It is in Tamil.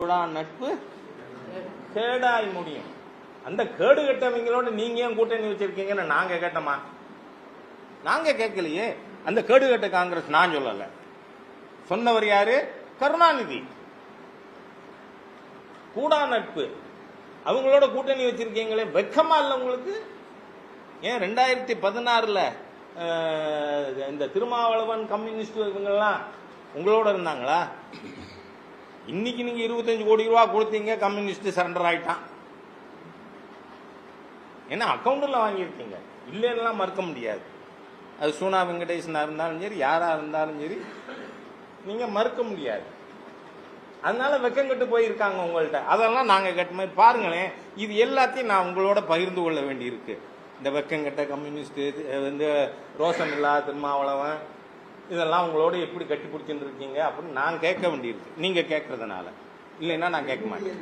நட்பு கேடாய் முடியும். அந்த கேடு கட்டவங்களோட நீங்க ஏன் கூட்டணி வச்சிருக்கீங்கன்னு நாங்க கேட்டோமா? நாங்க கேட்கலையே. அந்த கேடு கட்ட காங்கிரஸ் நான் சொல்லல, சொன்னவர் யாரு? கருணாநிதி. கூடா நட்பு அவங்களோட கூட்டணி வச்சிருக்கீங்களே, வெக்கமா இல்ல உங்களுக்கு? ஏன் 2016 இந்த திருமாவளவன் கம்யூனிஸ்ட் இவங்கெல்லாம் உங்களோட இருந்தாங்களா? இன்னைக்கு நீங்க 25 கோடி ரூபாய் கொடுத்தீங்க, கம்யூனிஸ்ட் சரண்டர் ஆயிட்டான். ஏன்னா அக்கௌண்ட்ல வாங்கியிருக்கீங்க, இல்லைன்னா மறுக்க முடியாது. அது சூனா வெங்கடேசனா இருந்தாலும் சரி, யாரா இருந்தாலும் சரி, நீங்க மறுக்க முடியாது. அதனால வெக்கம் கட்டு போயிருக்காங்க உங்கள்கிட்ட. அதெல்லாம் நாங்க கேட்ட மாதிரி பாருங்களேன். இது எல்லாத்தையும் நான் உங்களோட பகிர்ந்து கொள்ள வேண்டி இருக்கு. இந்த வெக்கங்கட்ட கம்யூனிஸ்ட், வந்து ரோஷன் இல்லா திருமாவளவன், இதெல்லாம் உங்களோட எப்படி கட்டி பிடிச்சிட்டு இருக்கீங்க அப்படின்னு நான் கேட்க வேண்டியிருக்கு. நீங்க கேட்கறதுனால, இல்லைன்னா நான் கேட்க மாட்டேன்.